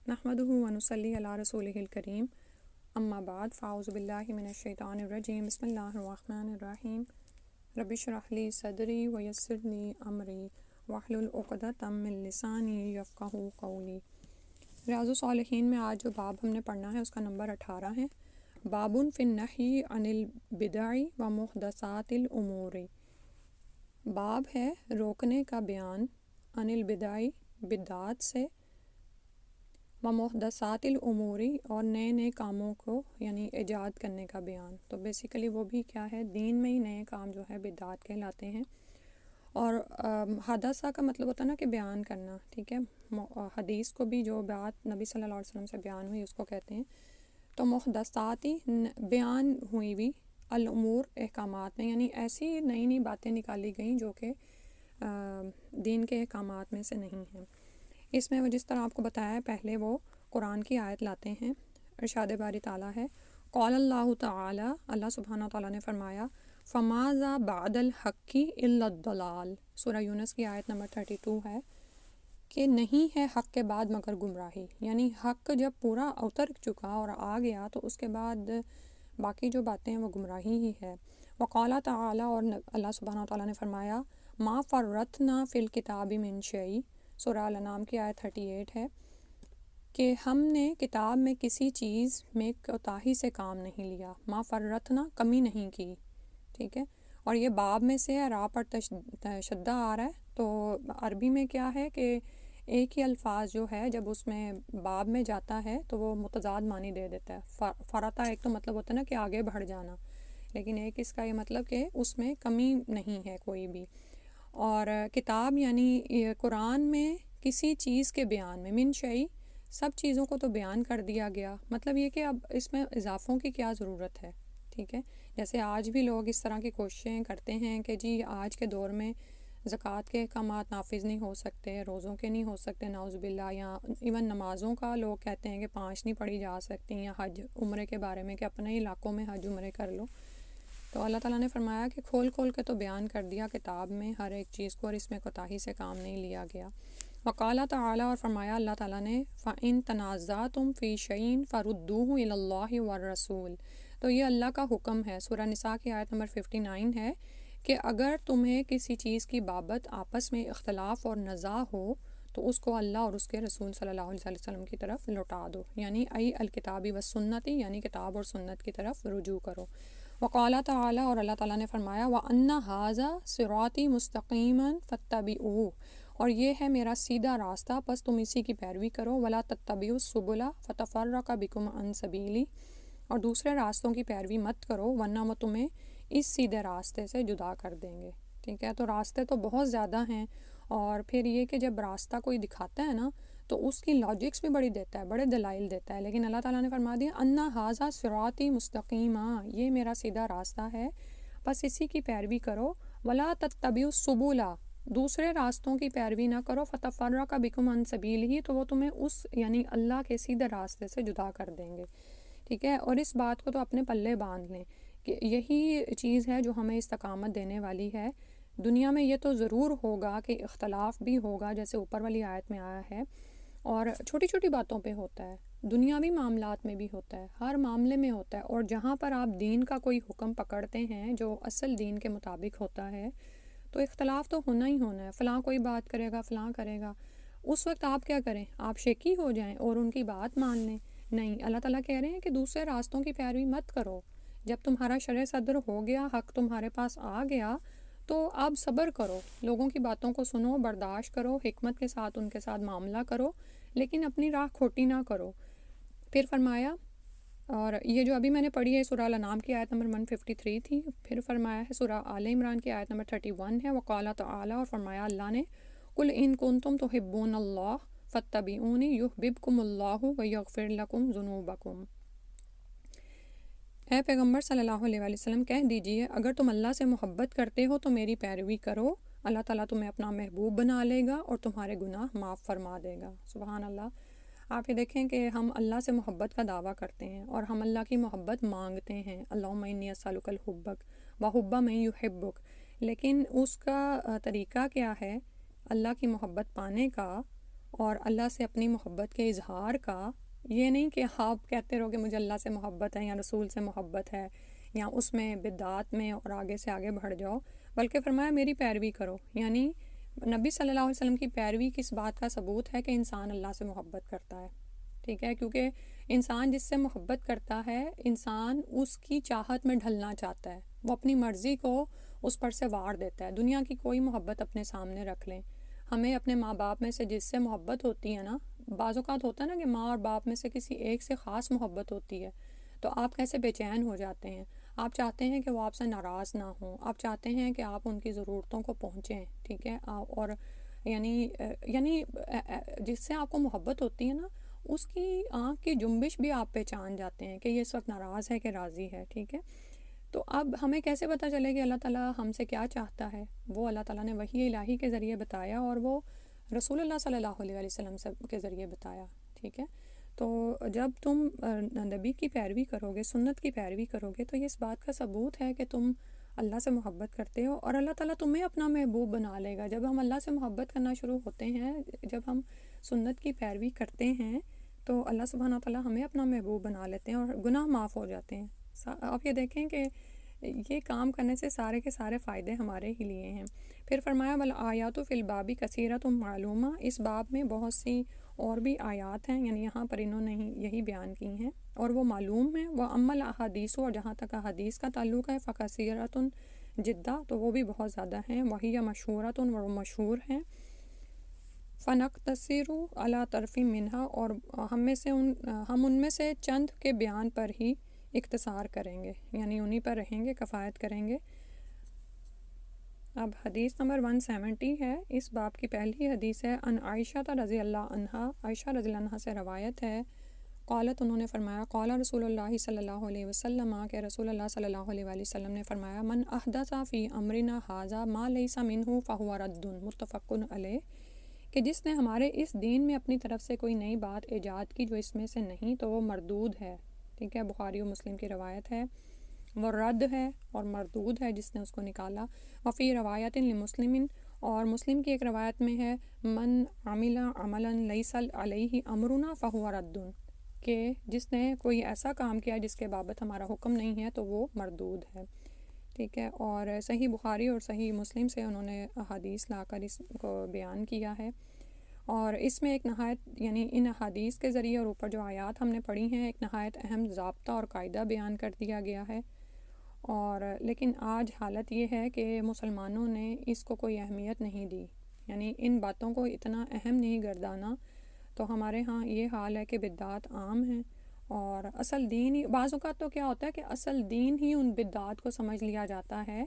نحمده ونصلي علی رسولہ الکریم اما بعد فاعوذ باللہ من الشیطان الرجیم بسم اللہ الرحمن الرحیم رب اشرح لی صدری ویسر لی امری واحلل عقدۃ من لسانی یفقہوا قولی۔ ریاض الصالحین میں آج جو باب ہم نے پڑھنا ہے اس کا نمبر 18 ہے۔ باب فی النہی عن البدع و محدثات الامور، باب ہے روکنے کا بیان عن البدع بدعات سے، و محدثات الامور اور نئے نئے کاموں کو یعنی ایجاد کرنے کا بیان۔ تو بیسیکلی وہ بھی کیا ہے، دین میں ہی نئے کام جو ہے بدعات کہلاتے ہیں۔ اور حادثہ کا مطلب ہوتا ہے نا کہ بیان کرنا، ٹھیک ہے۔ حدیث کو بھی جو بات نبی صلی اللہ علیہ وسلم سے بیان ہوئی اس کو کہتے ہیں۔ تو محدثاتی بیان ہوئی بھی الامور احکامات میں، یعنی ایسی نئی نئی باتیں نکالی گئیں جو کہ دین کے احکامات میں سے نہیں ہیں۔ اس میں وہ جس طرح آپ کو بتایا ہے پہلے وہ قرآن کی آیت لاتے ہیں۔ ارشاد باری تعالیٰ ہے، قال اللہ تعالیٰ، اللہ سبحانہ تعالیٰ نے فرمایا، فماذا بعد الحق الا الضلال، سورہ یونس کی آیت نمبر 32 ہے کہ نہیں ہے حق کے بعد مگر گمراہی، یعنی حق جب پورا اتر چکا اور آ گیا تو اس کے بعد باقی جو باتیں ہیں وہ گمراہی ہی ہے۔ وقال تعالیٰ، اور اللہ سبحانہ تعالیٰ نے فرمایا، ما فرطنا فی الکتاب من شیء، سورہ الانعام کی آیت 38 ہے کہ ہم نے کتاب میں کسی چیز میں کوتاہی سے کام نہیں لیا، ما فرطنا کمی نہیں کی، ٹھیک ہے۔ اور یہ باب میں سے ہے، را پر شدہ آ رہا ہے، تو عربی میں کیا ہے کہ ایک ہی الفاظ جو ہے جب اس میں باب میں جاتا ہے تو وہ متضاد معنی دے دیتا ہے۔ فرطا ایک تو مطلب ہوتا ہے نا کہ آگے بڑھ جانا، لیکن ایک اس کا یہ مطلب کہ اس میں کمی نہیں ہے کوئی بھی۔ اور کتاب یعنی قرآن میں کسی چیز کے بیان میں، من شیء سب چیزوں کو تو بیان کر دیا گیا، مطلب یہ کہ اب اس میں اضافوں کی کیا ضرورت ہے، ٹھیک ہے۔ جیسے آج بھی لوگ اس طرح کی کوششیں کرتے ہیں کہ جی آج کے دور میں زکوٰۃ کے احکامات نافذ نہیں ہو سکتے، روزوں کے نہیں ہو سکتے نعوذ باللہ، یا ایون نمازوں کا لوگ کہتے ہیں کہ 5 نہیں پڑھی جا سکتی، یا حج عمرے کے بارے میں کہ اپنے علاقوں میں حج عمرے کر لو۔ تو اللہ تعالیٰ نے فرمایا کہ کھول کھول کے تو بیان کر دیا کتاب میں ہر ایک چیز کو، اور اس میں کوتاہی سے کام نہیں لیا گیا۔ وقال تعالیٰ، اور فرمایا اللہ تعالیٰ نے، فَإِن تَنَازَعْتُمْ فِي شَيْءٍ فَرُدُّوهُ إِلَى اللَّهِ وَالرَّسُولِ، تو یہ اللہ کا حکم ہے، سورہ نساء کی آیت نمبر 59 ہے کہ اگر تمہیں کسی چیز کی بابت آپس میں اختلاف اور نزاع ہو تو اس کو اللہ اور اس کے رسول صلی اللہ علیہ وسلم کی طرف لوٹا دو، یعنی ای الکتابی والسنتی، یعنی کتاب اور سنت کی طرف رجوع کرو۔ وقال تعالیٰ، اور اللہ تعالیٰ نے فرمایا، وَأَنَّ هَٰذَا صِرَاطِي مُسْتَقِيمًا فَاتَّبِعُوهُ، اور یہ ہے میرا سیدھا راستہ پس تم اسی کی پیروی کرو، وَلَا تَتَّبِعُوا السُّبُلَ فَتَفَرَّقَ بِكُمْ عَن سَبِيلِهِ، اور دوسرے راستوں کی پیروی مت کرو ورنہ وہ تمہیں اس سیدھے راستے سے جدا کر دیں گے، ٹھیک ہے۔ تو راستے تو بہت زیادہ ہیں، اور پھر یہ کہ جب راستہ کوئی دکھاتا ہے نا تو اس کی لاجکس بھی بڑی دیتا ہے، بڑے دلائل دیتا ہے، لیکن اللہ تعالیٰ نے فرما دیا، اَنَّ هَٰذَا صِرَاطِي مُسْتَقِيمًا، یہ میرا سیدھا راستہ ہے بس اسی کی پیروی کرو، وَلَا تَتَّبِعُوا السُّبُلَ، دوسرے راستوں کی پیروی نہ کرو، فَتَفَرَّقَ بِكُمْ عَن سَبِيلِهِ، تو وہ تمہیں اس یعنی اللہ کے سیدھے راستے سے جدا کر دیں گے، ٹھیک ہے۔ اور اس بات کو تو اپنے پلے باندھ لیں کہ یہی چیز ہے جو ہمیں استقامت دینے والی ہے۔ دنیا میں یہ تو ضرور ہوگا کہ اختلاف بھی ہوگا جیسے اوپر والی آیت میں آیا ہے، اور چھوٹی چھوٹی باتوں پہ ہوتا ہے، دنیاوی معاملات میں بھی ہوتا ہے، ہر معاملے میں ہوتا ہے، اور جہاں پر آپ دین کا کوئی حکم پکڑتے ہیں جو اصل دین کے مطابق ہوتا ہے تو اختلاف تو ہونا ہی ہونا ہے، فلاں کوئی بات کرے گا، فلاں کرے گا، اس وقت آپ کیا کریں، آپ شیکی ہو جائیں اور ان کی بات مان لیں؟ نہیں، اللہ تعالیٰ کہہ رہے ہیں کہ دوسرے راستوں کی پیروی مت کرو، جب تمہارا شرع صدر ہو گیا، حق تمہارے پاس آ گیا تو اب صبر کرو، لوگوں کی باتوں کو سنو، برداشت کرو، حکمت کے ساتھ ان کے ساتھ معاملہ کرو، لیکن اپنی راہ کھوٹی نہ کرو۔ پھر فرمایا، اور یہ جو ابھی میں نے پڑھی ہے سورہ الانعام کی آیت نمبر 153 تھی، پھر فرمایا ہے سورہ آل عمران کی آیت نمبر 31 ہے، وقال تعالیٰ، اور فرمایا اللہ نے، قل ان کنتم تحبون اللہ فاتبعونی یحببکم اللہ ویغفر لکم ذنوبکم، اے پیغمبر صلی اللہ علیہ وآلہ وسلم کہہ دیجئے اگر تم اللہ سے محبت کرتے ہو تو میری پیروی کرو، اللہ تعالیٰ تمہیں اپنا محبوب بنا لے گا اور تمہارے گناہ معاف فرما دے گا۔ سبحان اللہ۔ آپ یہ دیکھیں کہ ہم اللہ سے محبت کا دعویٰ کرتے ہیں اور ہم اللہ کی محبت مانگتے ہیں، اللہم انی اسألک الحبک وحب من یحبک، لیکن اس کا طریقہ کیا ہے اللہ کی محبت پانے کا، اور اللہ سے اپنی محبت کے اظہار کا، یہ نہیں کہ آپ کہتے رہو کہ مجھے اللہ سے محبت ہے یا رسول سے محبت ہے یا اس میں بدعات میں اور آگے سے آگے بڑھ جاؤ، بلکہ فرمایا میری پیروی کرو. یعنی نبی صلی اللہ علیہ وسلم کی پیروی کس بات کا ثبوت ہے کہ انسان اللہ سے محبت کرتا ہے. ٹھیک ہے، کیونکہ انسان جس سے محبت کرتا ہے، انسان اس کی چاہت میں ڈھلنا چاہتا ہے، وہ اپنی مرضی کو اس پر سے وار دیتا ہے. دنیا کی کوئی محبت اپنے سامنے رکھ لیں، ہمیں اپنے ماں باپ میں سے جس سے محبت ہوتی ہے نا، بعض اوقات ہوتا ہے نا کہ ماں اور باپ میں سے کسی ایک سے خاص محبت ہوتی ہے، تو آپ کیسے بے چین ہو جاتے ہیں. آپ چاہتے ہیں کہ وہ آپ سے ناراض نہ ہوں، آپ چاہتے ہیں کہ آپ ان کی ضرورتوں کو پہنچیں. ٹھیک ہے، اور یعنی جس سے آپ کو محبت ہوتی ہے نا، اس کی آنکھ کی جنبش بھی آپ پہچان جاتے ہیں کہ یہ اس وقت ناراض ہے کہ راضی ہے. ٹھیک ہے، تو اب ہمیں کیسے پتہ چلے کہ اللہ تعالیٰ ہم سے کیا چاہتا ہے؟ وہ اللہ تعالیٰ نے وحی الہی کے ذریعے بتایا، اور وہ رسول اللہ صلی اللہ علیہ وسلم کے ذریعے بتایا. ٹھیک ہے، تو جب تم نبی کی پیروی کرو گے، سنت کی پیروی کرو گے، تو یہ اس بات کا ثبوت ہے کہ تم اللہ سے محبت کرتے ہو، اور اللہ تعالیٰ تمہیں اپنا محبوب بنا لے گا. جب ہم اللہ سے محبت کرنا شروع ہوتے ہیں، جب ہم سنت کی پیروی کرتے ہیں، تو اللہ سبحانہ تعالیٰ ہمیں اپنا محبوب بنا لیتے ہیں اور گناہ معاف ہو جاتے ہیں. آپ یہ دیکھیں کہ یہ کام کرنے سے سارے کے سارے فائدے ہمارے ہی لیے ہیں. پھر فرمایا والآیات فی الباب کثیرۃ معلومہ، اس باب میں بہت سی اور بھی آیات ہیں، یعنی یہاں پر انہوں نے یہی بیان کی ہیں اور وہ معلوم ہیں. وہ اما الاحادیث، اور جہاں تک احادیث کا تعلق ہے، فکثیرۃ جدہ، تو وہ بھی بہت زیادہ ہیں. وہی مشہورۃ، وہ مشہور ہیں. فنقتصر علی طرف منہا، اور ہم ان میں سے چند کے بیان پر ہی اختصار کریں گے، یعنی انہی پر رہیں گے، کفایت کریں گے. اب حدیث نمبر 170 ہے، اس باب کی پہلی حدیث ہے. ان عائشہ رضی اللہ عنہا، عائشہ رضی اللہ عنہ سے روایت ہے. قالت، انہوں نے فرمایا، قال رسول اللہ صلی اللہ علیہ وسلم، کہ رسول اللہ صلی اللہ علیہ وآلہ وسلم نے فرمایا، من احدث فی امرنا ھذا ما لیس منہ فہو رد، متفق علیہ، کہ جس نے ہمارے اس دین میں اپنی طرف سے کوئی نئی بات ایجاد کی جو اس میں سے نہیں، تو وہ مردود ہے. ٹھیک ہے، بخاری و مسلم کی روایت ہے. وہ رد ہے اور مردود ہے جس نے اس کو نکالا. وفی روایت لمسلم، اور مسلم کی ایک روایت میں ہے، من عمل عملا لیس علیہ امرنا فہو رد، کہ جس نے کوئی ایسا کام کیا جس کے بابت ہمارا حکم نہیں ہے تو وہ مردود ہے. ٹھیک ہے، اور صحیح بخاری اور صحیح مسلم سے انہوں نے احادیث لا کر اس کو بیان کیا ہے. اور اس میں ایک نہایت، یعنی ان احادیث کے ذریعے اور اوپر جو آیات ہم نے پڑھی ہیں، ایک نہایت اہم ضابطہ اور قاعدہ بیان کر دیا گیا ہے. اور لیکن آج حالت یہ ہے کہ مسلمانوں نے اس کو کوئی اہمیت نہیں دی، یعنی ان باتوں کو اتنا اہم نہیں گردانا. تو ہمارے ہاں یہ حال ہے کہ بدعات عام ہیں، اور اصل دین ہی، بعض اوقات تو کیا ہوتا ہے کہ اصل دین ہی ان بدعات کو سمجھ لیا جاتا ہے.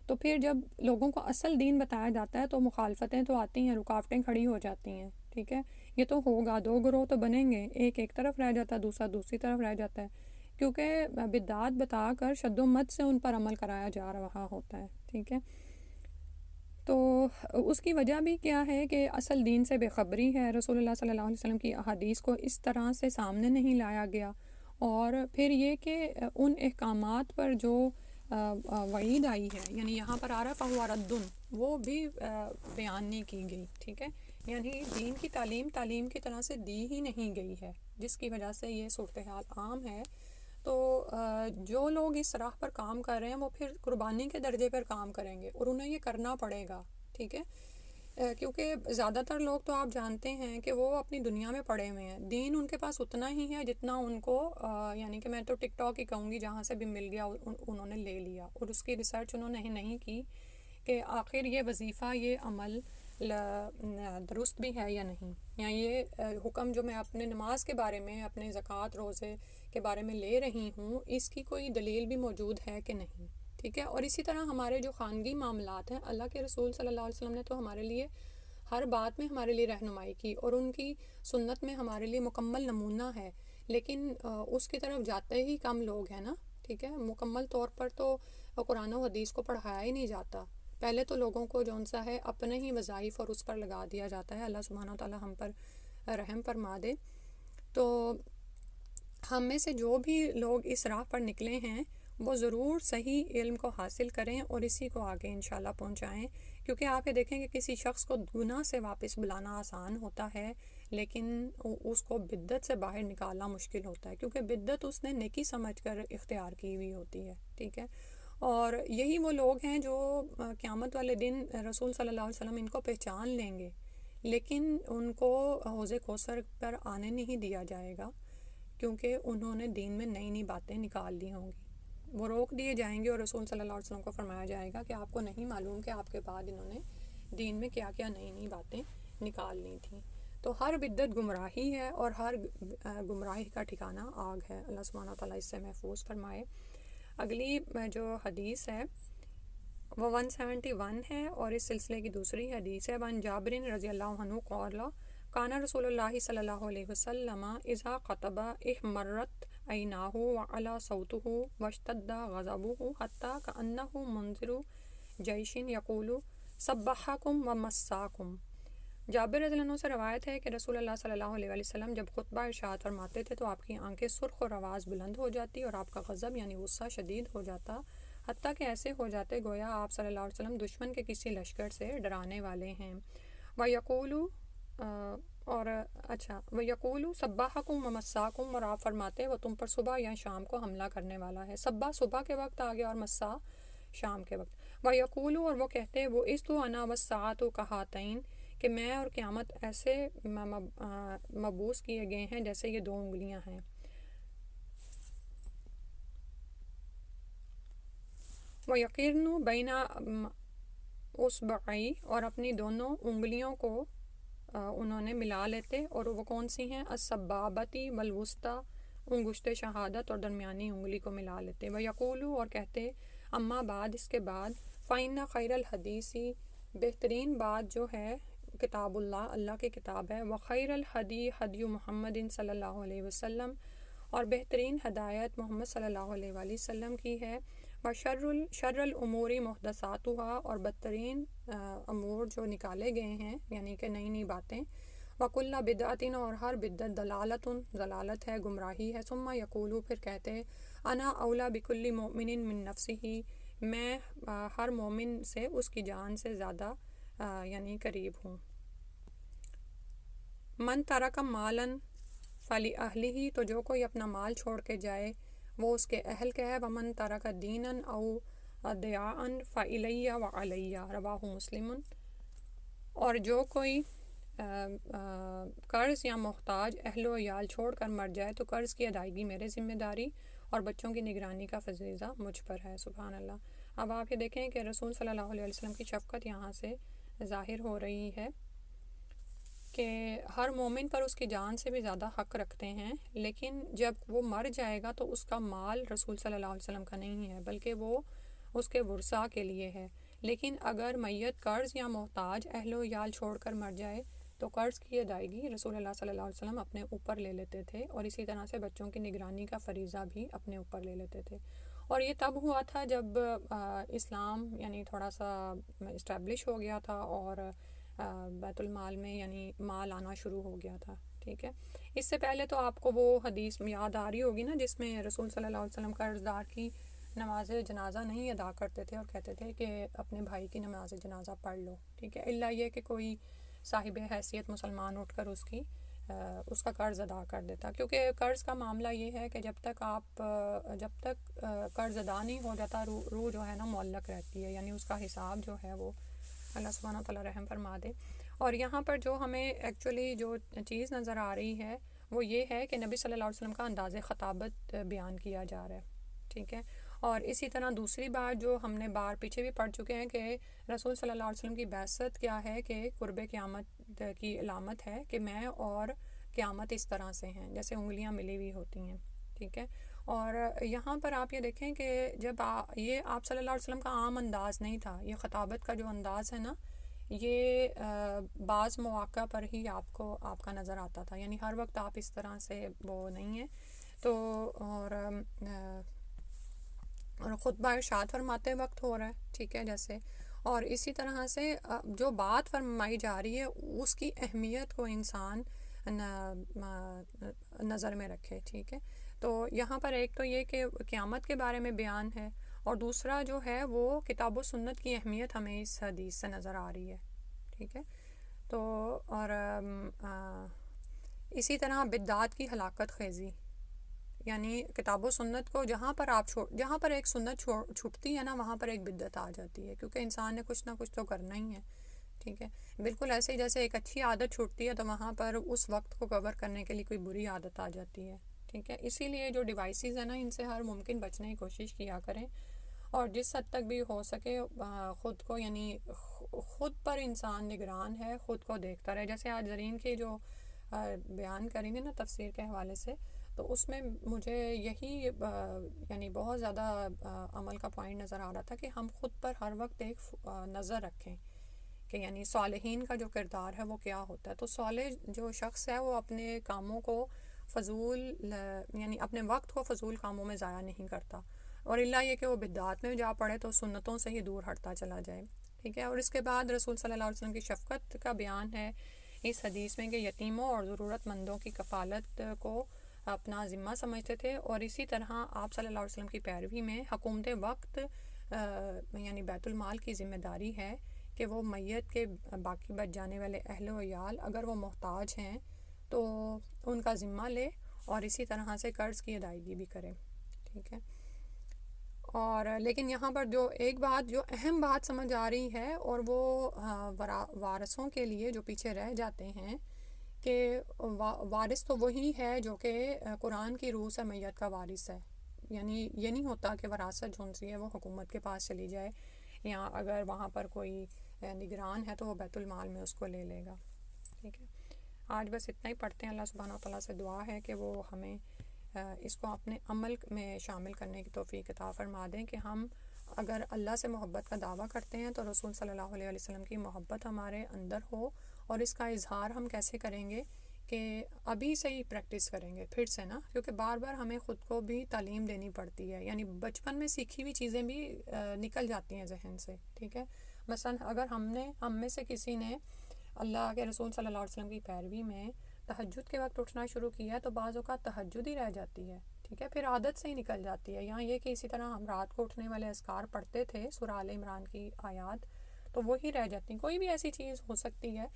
تو پھر جب لوگوں کو اصل دین بتایا جاتا ہے تو مخالفتیں تو آتی ہیں، رکاوٹیں کھڑی ہو جاتی ہیں. ٹھیک ہے، یہ تو ہوگا، دو گروہ تو بنیں گے، ایک طرف رہ جاتا ہے، دوسرا دوسری طرف رہ جاتا ہے، کیونکہ بدعات بتا کر شد و مت سے ان پر عمل کرایا جا رہا ہوتا ہے. ٹھیک ہے، تو اس کی وجہ بھی کیا ہے کہ اصل دین سے بے خبری ہے. رسول اللہ صلی اللہ علیہ وسلم کی احادیث کو اس طرح سے سامنے نہیں لایا گیا، اور پھر یہ کہ ان احکامات پر جو وعید آئی ہے، یعنی یہاں پر آ رہا فہو رد، وہ بھی بیان نہیں کی گئی. ٹھیک ہے، یعنی دین کی تعلیم کی طرح سے دی ہی نہیں گئی ہے، جس کی وجہ سے یہ صورتحال عام ہے. تو جو لوگ اس راہ پر کام کر رہے ہیں وہ پھر قربانی کے درجے پر کام کریں گے، اور انہیں یہ کرنا پڑے گا. ٹھیک ہے، کیونکہ زیادہ تر لوگ تو آپ جانتے ہیں کہ وہ اپنی دنیا میں پڑے ہوئے ہیں، دین ان کے پاس اتنا ہی ہے جتنا ان کو، یعنی کہ میں تو ٹک ٹاک ہی کہوں گی، جہاں سے بھی مل گیا انہوں نے لے لیا، اور اس کی ریسرچ انہوں نے نہیں کی کہ آخر یہ وظیفہ، یہ عمل درست بھی ہے یا نہیں، یا یہ حکم جو میں اپنے نماز کے بارے میں، اپنے زکوٰۃ روزے کے بارے میں لے رہی ہوں، اس کی کوئی دلیل بھی موجود ہے کہ نہیں. ٹھیک ہے، اور اسی طرح ہمارے جو خانگی معاملات ہیں، اللہ کے رسول صلی اللہ علیہ وسلم نے تو ہمارے لیے ہر بات میں ہمارے لیے رہنمائی کی، اور ان کی سنت میں ہمارے لیے مکمل نمونہ ہے، لیکن اس کی طرف جاتے ہی کم لوگ ہیں نا. ٹھیک ہے، مکمل طور پر تو قرآن و حدیث کو پڑھایا ہی نہیں جاتا. پہلے تو لوگوں کو جون سا ہے اپنے ہی وظائف اور اس پر لگا دیا جاتا ہے. اللہ سبحانہ تعالیٰ ہم پر رحم فرما دے. تو ہم میں سے جو بھی لوگ اس راہ پر نکلے ہیں وہ ضرور صحیح علم کو حاصل کریں اور اسی کو آگے انشاءاللہ پہنچائیں، کیونکہ آپ یہ دیکھیں کہ کسی شخص کو گناہ سے واپس بلانا آسان ہوتا ہے، لیکن اس کو بدعت سے باہر نکالنا مشکل ہوتا ہے، کیونکہ بدعت اس نے نیکی سمجھ کر اختیار کی ہوئی ہوتی ہے، ٹھیک ہے۔ اور یہی وہ لوگ ہیں جو قیامت والے دن رسول صلی اللہ علیہ وسلم ان کو پہچان لیں گے، لیکن ان کو حوض کوثر پر آنے نہیں دیا جائے گا، کیونکہ انہوں نے دین میں نئی نئی باتیں نکال لی ہوں گی۔ وہ روک دیے جائیں گے اور رسول صلی اللہ علیہ وسلم کو فرمایا جائے گا کہ آپ کو نہیں معلوم کہ آپ کے بعد انہوں نے دین میں کیا کیا نئی نئی باتیں نکال لی تھیں۔ تو ہر بدعت گمراہی ہے اور ہر گمراہی کا ٹھکانہ آگ ہے، اللہ سبحانہ و تعالیٰ اس سے محفوظ فرمائے۔ اگلی جو حدیث ہے وہ 171 ہے اور اس سلسلے کی دوسری حدیث ہے۔ وان جابر رضی اللہ عنہ قال کان رسول اللہ صلی اللہ علیہ وسلم اذا خطب احمرت عیناہ وعلی صوتہ واشتد غضبہ حتی کأنہ منذر جیش یقول سبحکم ومساکم۔ جابر رضی اللہ عنہ سے روایت ہے کہ رسول اللہ صلی اللہ علیہ وسلم جب خطبہ ارشاد فرماتے تھے تو آپ کی آنکھیں سرخ اور آواز بلند ہو جاتی اور آپ کا غضب یعنی غصہ شدید ہو جاتا، حتیٰ کہ ایسے ہو جاتے گویا آپ صلی اللہ علیہ وسلم دشمن کے کسی لشکر سے ڈرانے والے ہیں۔ وَيَقُولُ سَبَّحَكُمْ وَمَسَّاكُمْ، اور آپ فرماتے وہ تم پر صبح یا شام کو حملہ کرنے والا ہے۔ سبا صبح کے وقت آ گیا اور مسا شام کے وقت۔ وَيَقُولُ، اور وہ کہتے وہ اِسْتُ أَنَا وَالسَّاعَةُ كَهَاتَيْنِ، کہ میں اور قیامت ایسے مبعوث کیے گئے ہیں جیسے یہ دو انگلیاں ہیں۔ وَيَقِرْنُ بَيْنَ اصبعی، اور اپنی دونوں انگلیوں کو انہوں نے ملا لیتے، اور وہ کون سی ہیں؟ السبابتی والوسطی، انگشت شہادت اور درمیانی انگلی کو ملا لیتے۔ وَيَقُولُ، اور کہتے اما بعد، اس کے بعد فَإِنَّ خَيْرَ الْحَدِيثِ، بہترین بات جو ہے کتاب اللہ، اللہ کی کتاب ہے، وَخَيْرَ الْحَدِي حَدْيُ مُحَمَّدٍ صلی اللہ علیہ وسلم، اور بہترین ہدایت محمد صلی اللہ علیہ وآلہ وسلم کی ہے، شر الامور محدثاتها، اور بدترین امور جو نکالے گئے ہیں یعنی کہ نئی نئی باتیں، وکل بدعت، اور ہر بدعت ضلالۃ، ضلالت ہے، گمراہی ہے۔ ثم یقول، پھر کہتے انا اولی بکل مؤمن من نفسہ، میں ہر مومن سے اس کی جان سے زیادہ یعنی قریب ہوں۔ من ترک مالا فلأہلہ، تو جو کوئی اپنا مال چھوڑ کے جائے وہ اس کے اہل کا ہے۔ ومن ترک دینا او دیاء فعلیہ وعلیہ، رواہ مسلم، اور جو کوئی قرض یا محتاج اہل و عیال چھوڑ کر مر جائے تو قرض کی ادائیگی میرے ذمہ داری اور بچوں کی نگرانی کا فریضہ مجھ پر ہے۔ سبحان اللہ۔ اب آپ یہ دیکھیں کہ رسول صلی اللہ علیہ وسلم کی شفقت یہاں سے ظاہر ہو رہی ہے کہ ہر مومن پر اس کی جان سے بھی زیادہ حق رکھتے ہیں، لیکن جب وہ مر جائے گا تو اس کا مال رسول صلی اللہ علیہ وسلم کا نہیں ہے، بلکہ وہ اس کے ورثاء کے لیے ہے۔ لیکن اگر میت قرض یا محتاج اہل و عیال چھوڑ کر مر جائے تو قرض کی ادائیگی رسول اللہ صلی اللہ علیہ وسلم اپنے اوپر لے لیتے تھے، اور اسی طرح سے بچوں کی نگرانی کا فریضہ بھی اپنے اوپر لے لیتے تھے۔ اور یہ تب ہوا تھا جب اسلام یعنی تھوڑا سا اسٹیبلش ہو گیا تھا اور بیت المال میں یعنی مال آنا شروع ہو گیا تھا، ٹھیک ہے۔ اس سے پہلے تو آپ کو وہ حدیث یاد آ رہی ہوگی نا جس میں رسول صلی اللہ علیہ وسلم قرض دار کی نماز جنازہ نہیں ادا کرتے تھے اور کہتے تھے کہ اپنے بھائی کی نماز جنازہ پڑھ لو، ٹھیک ہے، الا یہ کہ کوئی صاحب حیثیت مسلمان اٹھ کر اس کا قرض ادا کر دیتا، کیونکہ قرض کا معاملہ یہ ہے کہ جب تک قرض ادا نہیں ہو جاتا روح جو ہے نا معلق رہتی ہے، یعنی اس کا حساب جو ہے وہ اللہ سبحانہ تعالیٰ رحم فرما دے۔ اور یہاں پر جو ہمیں ایکچولی جو چیز نظر آ رہی ہے وہ یہ ہے کہ نبی صلی اللہ علیہ وسلم کا انداز خطابت بیان کیا جا رہا ہے، ٹھیک ہے۔ اور اسی طرح دوسری بات جو ہم نے بار پیچھے بھی پڑھ چکے ہیں کہ رسول صلی اللہ علیہ وسلم کی بعثت کیا ہے کہ قرب قیامت کی علامت ہے کہ میں اور قیامت اس طرح سے ہیں جیسے انگلیاں ملی ہوئی ہوتی ہیں، ٹھیک ہے۔ اور یہاں پر آپ یہ دیکھیں کہ جب یہ آپ صلی اللہ علیہ وسلم کا عام انداز نہیں تھا، یہ خطابت کا جو انداز ہے نا یہ بعض مواقع پر ہی آپ کا نظر آتا تھا، یعنی ہر وقت آپ اس طرح سے وہ نہیں ہیں۔ تو اور خطبہ ارشاد فرماتے وقت ہو رہا ہے، ٹھیک ہے جیسے، اور اسی طرح سے جو بات فرمائی جا رہی ہے اس کی اہمیت کو انسان نظر میں رکھے. ٹھیک ہے، تو یہاں پر ایک تو یہ کہ قیامت کے بارے میں بیان ہے، اور دوسرا جو ہے وہ کتاب و سنت کی اہمیت ہمیں اس حدیث سے نظر آ رہی ہے. ٹھیک ہے، تو اور اسی طرح بدعات کی ہلاکت خیزی، یعنی کتاب و سنت کو جہاں پر ایک سنت چھٹتی ہے نا، وہاں پر ایک بدعت آ جاتی ہے، کیونکہ انسان نے کچھ نہ کچھ تو کرنا ہی ہے. ٹھیک ہے، بالکل ایسے ہی جیسے ایک اچھی عادت چھوٹتی ہے تو وہاں پر اس وقت کو کور کرنے کے لیے کوئی بری عادت آ جاتی ہے. ٹھیک ہے، اسی لیے جو ڈیوائسیز ہیں نا، ان سے ہر ممکن بچنے کی کوشش کیا کریں، اور جس حد تک بھی ہو سکے خود کو، یعنی خود پر انسان نگران ہے، خود کو دیکھتا رہے. جیسے آج زرین کی جو بیان کریں گے نا تفسیر کے حوالے سے، تو اس میں مجھے یہی یعنی بہت زیادہ عمل کا پوائنٹ نظر آ رہا تھا کہ ہم خود پر ہر وقت ایک نظر رکھیں کہ یعنی صالحین کا جو کردار ہے وہ کیا ہوتا ہے. تو صالح جو شخص ہے وہ اپنے کاموں کو فضول، یعنی اپنے وقت کو فضول کاموں میں ضائع نہیں کرتا، اور اللہ یہ کہ وہ بدعات میں جا پڑے تو سنتوں سے ہی دور ہٹتا چلا جائے. ٹھیک ہے، اور اس کے بعد رسول صلی اللہ علیہ وسلم کی شفقت کا بیان ہے اس حدیث میں کہ یتیموں اور ضرورت مندوں کی کفالت کو اپنا ذمہ سمجھتے تھے، اور اسی طرح آپ صلی اللہ علیہ وسلم کی پیروی میں حکومت وقت یعنی بیت المال کی ذمہ داری ہے کہ وہ میت کے باقی بچ جانے والے اہل و عیال اگر وہ محتاج ہیں تو ان کا ذمہ لے، اور اسی طرح سے قرض کی ادائیگی بھی کرے. ٹھیک ہے، اور لیکن یہاں پر جو ایک بات، جو اہم بات سمجھ آ رہی ہے، اور وہ وارثوں کے لیے جو پیچھے رہ جاتے ہیں، کہ وارث تو وہی ہے جو کہ قرآن کی روح سے میت کا وارث ہے. یعنی یہ نہیں ہوتا کہ وراثت جون سی ہے وہ حکومت کے پاس چلی جائے، یا اگر وہاں پر کوئی نگران ہے تو وہ بیت المال میں اس کو لے لے گا. ٹھیک ہے، آج بس اتنا ہی پڑھتے ہیں. اللہ سبحانہ و تعالیٰ سے دعا ہے کہ وہ ہمیں اس کو اپنے عمل میں شامل کرنے کی توفیق عطا فرما دیں، کہ ہم اگر اللہ سے محبت کا دعویٰ کرتے ہیں تو رسول صلی اللہ علیہ وسلم کی محبت ہمارے اندر ہو. اور اس کا اظہار ہم کیسے کریں گے کہ ابھی سے ہی پریکٹس کریں گے پھر سے نا، کیونکہ بار بار ہمیں خود کو بھی تعلیم دینی پڑتی ہے، یعنی بچپن میں سیکھی ہوئی چیزیں بھی نکل جاتی ہیں ذہن سے. ٹھیک ہے، مثلا اگر ہم میں سے کسی نے اللہ کے رسول صلی اللہ علیہ وسلم کی پیروی میں تہجد کے وقت اٹھنا شروع کیا تو بعض اوقات تہجد ہی رہ جاتی ہے. ٹھیک ہے، پھر عادت سے ہی نکل جاتی ہے. یہاں یہ کہ اسی طرح ہم رات کو اٹھنے والے اذکار پڑھتے تھے سورہ آل عمران کی آیات، تو وہی رہ جاتی ہیں. کوئی بھی ایسی چیز ہو سکتی ہے،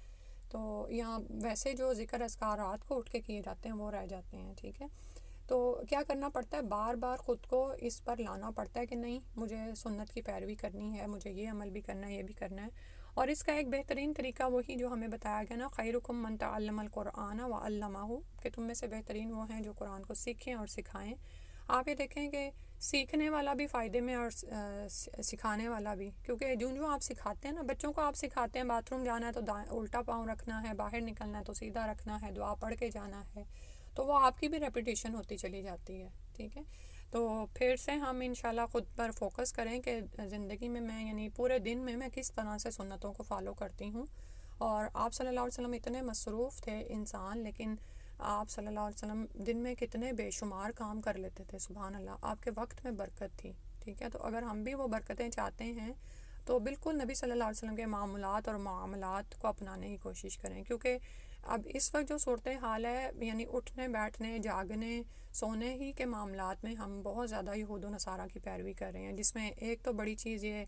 تو یہاں ویسے جو ذکر اذکار رات کو اٹھ کے کیے جاتے ہیں وہ رہ جاتے ہیں. ٹھیک ہے، تو کیا کرنا پڑتا ہے، بار بار خود کو اس پر لانا پڑتا ہے کہ نہیں، مجھے سنت کی پیروی کرنی ہے، مجھے یہ عمل بھی کرنا ہے، یہ بھی کرنا ہے. اور اس کا ایک بہترین طریقہ وہی جو ہمیں بتایا گیا نا، خیرکم من تعلم القرآن وعلمہ، کہ تم میں سے بہترین وہ ہیں جو قرآن کو سیکھیں اور سکھائیں. آپ یہ دیکھیں کہ سیکھنے والا بھی فائدے میں اور سکھانے والا بھی، کیونکہ جو آپ سکھاتے ہیں نا، بچوں کو آپ سکھاتے ہیں باتھ روم جانا ہے تو الٹا پاؤں رکھنا ہے، باہر نکلنا ہے تو سیدھا رکھنا ہے، دعا پڑھ کے جانا ہے، تو وہ آپ کی بھی ریپیٹیشن ہوتی چلی جاتی ہے. ٹھیک ہے، تو پھر سے ہم انشاءاللہ خود پر فوکس کریں کہ زندگی میں یعنی پورے دن میں کس طرح سے سنتوں کو فالو کرتی ہوں. اور آپ صلی اللہ علیہ وسلم اتنے مصروف تھے انسان، لیکن آپ صلی اللہ علیہ وسلم دن میں کتنے بے شمار کام کر لیتے تھے. سبحان اللہ، آپ کے وقت میں برکت تھی. ٹھیک ہے، تو اگر ہم بھی وہ برکتیں چاہتے ہیں تو بالکل نبی صلی اللہ علیہ وسلم کے معاملات اور معاملات کو اپنانے کی کوشش کریں. کیونکہ اب اس وقت جو صورتحال ہے، یعنی اٹھنے بیٹھنے جاگنے سونے ہی کے معاملات میں ہم بہت زیادہ یہود و نصارہ کی پیروی کر رہے ہیں، جس میں ایک تو بڑی چیز یہ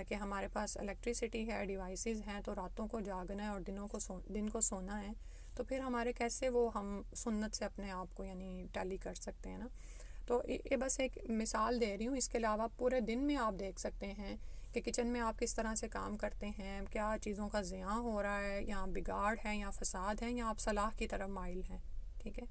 کہ ہمارے پاس الیکٹریسٹی ہے، ڈیوائسز ہیں، تو راتوں کو جاگنا ہے اور دن کو سونا ہے. تو پھر ہمارے کیسے وہ ہم سنت سے اپنے آپ کو یعنی ٹیلی کر سکتے ہیں نا. تو یہ بس ایک مثال دے رہی ہوں. اس کے علاوہ پورے دن میں آپ دیکھ سکتے ہیں کہ کچن میں آپ کس طرح سے کام کرتے ہیں، کیا چیزوں کا ضیاع ہو رہا ہے، یا بگاڑ ہے، یا فساد ہے، یا آپ صلاح کی طرف مائل ہیں. ٹھیک ہے،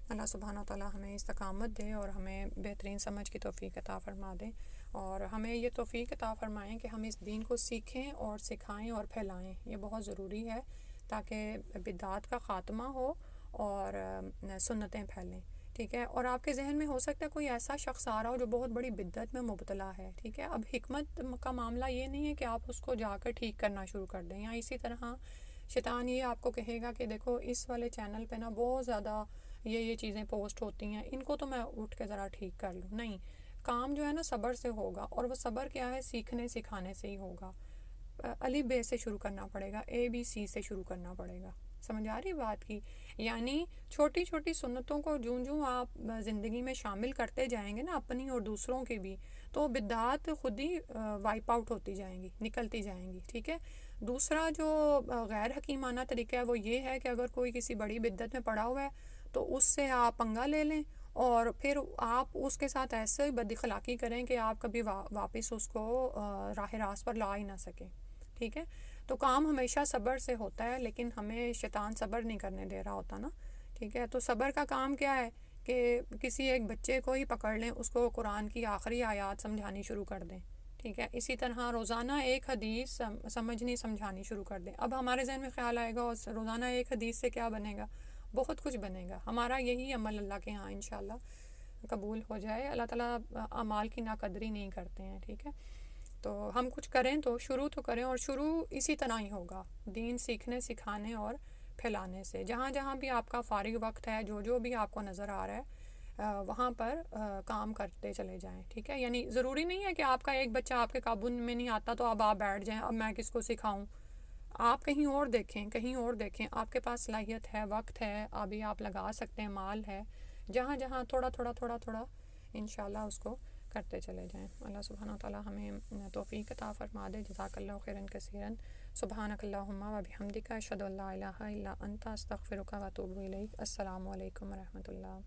اللہ سبحانہ و تعالیٰ ہمیں استقامت دے اور ہمیں بہترین سمجھ کی توفیق عطا فرما دے، اور ہمیں یہ توفیق عطا فرمائیں کہ ہم اس دین کو سیکھیں اور سکھائیں اور پھیلائیں. یہ بہت ضروری ہے تاکہ بدعات کا خاتمہ ہو اور سنتیں پھیلیں. ٹھیک ہے، اور آپ کے ذہن میں ہو سکتا ہے کوئی ایسا شخص آ رہا ہو جو بہت بڑی بدعت میں مبتلا ہے. ٹھیک ہے، اب حکمت کا معاملہ یہ نہیں ہے کہ آپ اس کو جا کر ٹھیک کرنا شروع کر دیں، یا اسی طرح شیطان یہ آپ کو کہے گا کہ دیکھو اس والے چینل پہ نا بہت زیادہ یہ چیزیں پوسٹ ہوتی ہیں، ان کو تو میں اٹھ کے ذرا ٹھیک کر لوں. نہیں، کام جو ہے نا صبر سے ہوگا، اور وہ صبر کیا ہے، سیکھنے سکھانے سے ہی ہوگا. الف ب سے شروع کرنا پڑے گا، ABC سے شروع کرنا پڑے گا. سمجھ آ رہی بات کی؟ یعنی چھوٹی چھوٹی سنتوں کو جوں آپ زندگی میں شامل کرتے جائیں گے نا، اپنی اور دوسروں کی بھی، تو بدعات خود ہی وائپ آؤٹ ہوتی جائیں گی، نکلتی جائیں گی. ٹھیک ہے. دوسرا جو غیر حکیمانہ طریقہ ہے وہ یہ ہے کہ اگر کوئی کسی بڑی بدعت میں پڑا ہوا ہے تو اس سے آپ پنگا لے لیں اور پھر آپ اس کے ساتھ ایسے بد اخلاقی کریں کہ آپ کبھی واپس اس کو راہ راست پر لا ہی نہ سکیں. ٹھیک ہے. تو کام ہمیشہ صبر سے ہوتا ہے، لیکن ہمیں شیطان صبر نہیں کرنے دے رہا ہوتا نا. ٹھیک ہے. تو صبر کا کام کیا ہے کہ کسی ایک بچے کو ہی پکڑ لیں، اس کو قرآن کی آخری آیات سمجھانی شروع کر دیں. ٹھیک ہے. اسی طرح روزانہ ایک حدیث سمجھانی شروع کر دیں. اب ہمارے ذہن میں خیال آئے گا روزانہ ایک حدیث سے کیا بنے گا؟ بہت کچھ بنے گا. ہمارا یہی عمل اللہ کے ہاں انشاءاللہ قبول ہو جائے. اللہ تعالیٰ اعمال کی ناقدری نہیں کرتے ہیں. ٹھیک ہے. تو ہم کچھ کریں تو شروع تو کریں، اور شروع اسی طرح ہی ہوگا، دین سیکھنے سکھانے اور پھیلانے سے. جہاں جہاں بھی آپ کا فارغ وقت ہے، جو بھی آپ کو نظر آ رہا ہے وہاں پر کام کرتے چلے جائیں. ٹھیک ہے. یعنی ضروری نہیں ہے کہ آپ کا ایک بچہ آپ کے قابو میں نہیں آتا تو اب آپ بیٹھ جائیں، اب میں کس کو سکھاؤں. آپ کہیں اور دیکھیں. آپ کے پاس صلاحیت ہے، وقت ہے، ابھی آپ لگا سکتے ہیں، مال ہے. جہاں جہاں تھوڑا تھوڑا انشاءاللہ اس کو کرتے چلے جائیں. اللہ سبحانہ وتعالی ہمیں توفیق عطا فرما دے. جزاک اللہ خیرا کثیرا. سبحانک اللہم و بحمدک، اشہد ان لا الہ الا انت، استغفرک و اتوب الیک. السلام علیکم و رحمۃ اللہ.